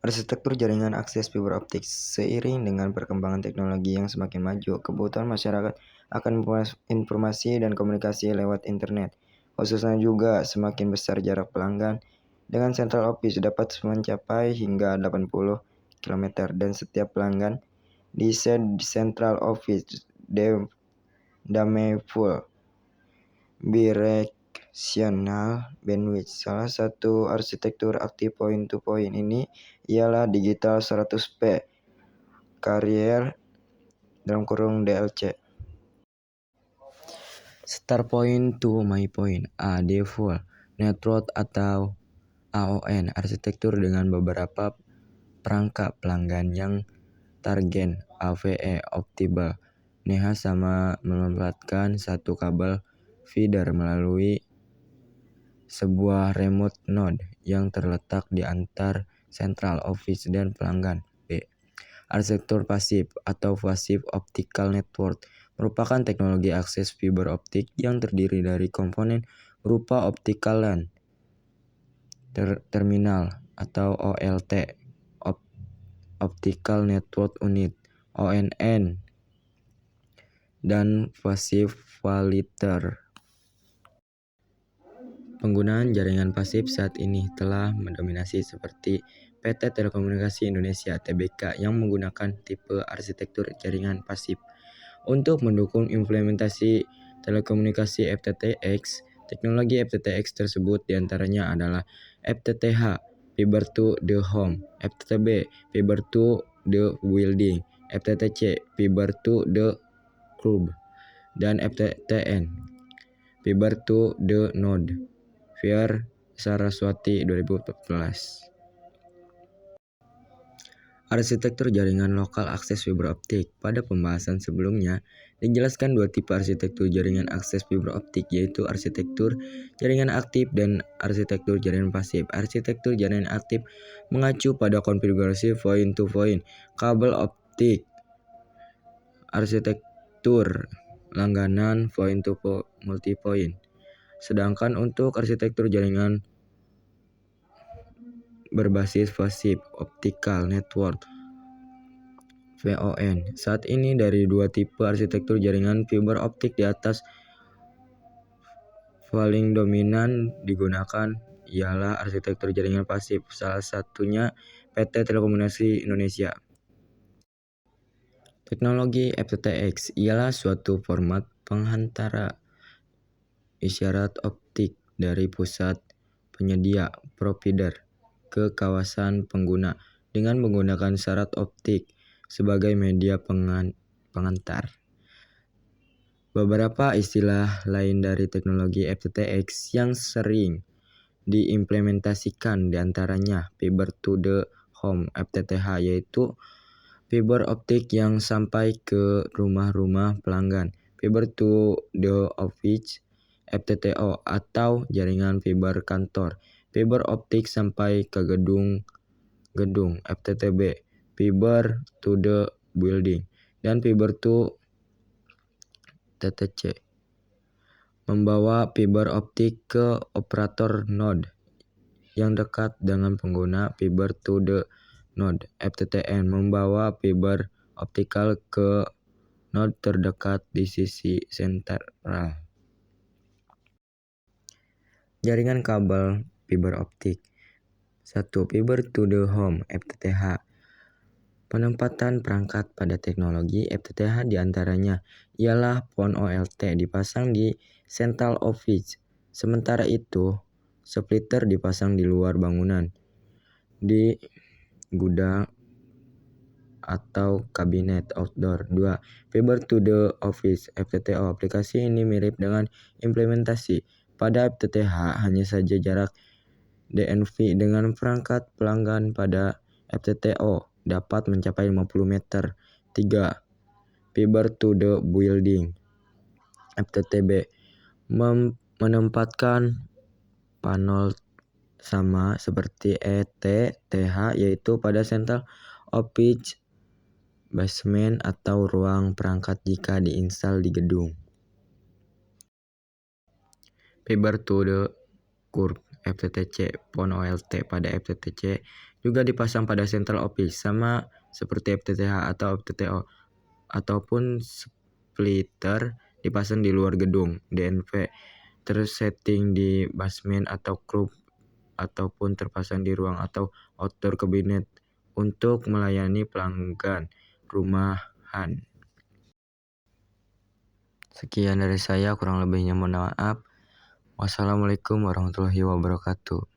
Arsitektur jaringan akses fiber optik. Seiring dengan perkembangan teknologi yang semakin maju, kebutuhan masyarakat akan informasi dan komunikasi lewat internet. Khususnya juga semakin besar jarak pelanggan. Dengan central office dapat mencapai hingga 80 km dan setiap pelanggan di central office damai full bidirectional bandwidth. Salah satu arsitektur aktif point-to-point ini ialah digital 100p carrier (DLC). Start point to my point (default network atau AON), arsitektur dengan beberapa perangkat pelanggan yang target AVE (Optical NEHA) sama memanfaatkan satu kabel feeder melalui sebuah remote node yang terletak di antar central office dan pelanggan. B. Arsitektur pasif atau passive optical network merupakan teknologi akses fiber optik yang terdiri dari komponen berupa optical LAN, terminal atau OLT, optical network unit (ONN), dan passive filter. Penggunaan jaringan pasif saat ini telah mendominasi seperti PT Telekomunikasi Indonesia (TBK) yang menggunakan tipe arsitektur jaringan pasif. Untuk mendukung implementasi telekomunikasi FTTX, teknologi FTTX tersebut diantaranya adalah FTTH (Fiber to the Home), FTTB (Fiber to the Building), FTTC (Fiber to the Curb), dan FTTN (Fiber to the Node). Fier Saraswati 2014. Arsitektur jaringan lokal akses fiber optik. Pada pembahasan sebelumnya, dijelaskan dua tipe arsitektur jaringan akses fiber optik, yaitu arsitektur jaringan aktif dan arsitektur jaringan pasif. Arsitektur jaringan aktif mengacu pada konfigurasi point-to-point kabel optik. Arsitektur langganan point-to-multipoint. Sedangkan untuk arsitektur jaringan berbasis passive optical network (VON). Saat ini dari dua tipe arsitektur jaringan fiber optik di atas, paling dominan digunakan ialah arsitektur jaringan pasif, salah satunya PT Telekomunikasi Indonesia. Teknologi FTTX ialah suatu format penghantara isyarat optik dari pusat penyedia provider ke kawasan pengguna dengan menggunakan syarat optik sebagai media pengantar. Beberapa istilah lain dari teknologi FTTX yang sering diimplementasikan diantaranya Fiber to the Home (FTTH), yaitu fiber optik yang sampai ke rumah-rumah pelanggan, Fiber to the Office (FTTO), atau jaringan fiber kantor, fiber optik sampai ke gedung (FTTB), Fiber to the Building, dan Fiber to TTC. Membawa fiber optik ke operator node yang dekat dengan pengguna, Fiber to the Node (FTTN). Membawa fiber optikal ke node terdekat di sisi sentral. Jaringan kabel fiber optik. 1. Fiber to the Home (FTTH). Penempatan perangkat pada teknologi FTTH diantaranya ialah PON OLT dipasang di central office. Sementara itu, splitter dipasang di luar bangunan, di gudang atau kabinet outdoor. 2. Fiber to the Office (FTTO). Aplikasi ini mirip dengan implementasi pada FTTH, hanya saja jarak DNV dengan perangkat pelanggan pada FTTO dapat mencapai 50 meter. 3. Fiber to the Building (FTTB) menempatkan panel sama seperti ETTH, yaitu pada central office, basement atau ruang perangkat jika diinstal di gedung. Fiber to the curb FTTC, PON OLT pada FTTC juga dipasang pada central office sama seperti FTTH atau FTTO, ataupun splitter dipasang di luar gedung. DNV tersetting di basement atau curb ataupun terpasang di ruang atau outdoor cabinet untuk melayani pelanggan rumahan. Sekian dari saya, kurang lebihnya mohon maaf. Wassalamualaikum warahmatullahi wabarakatuh.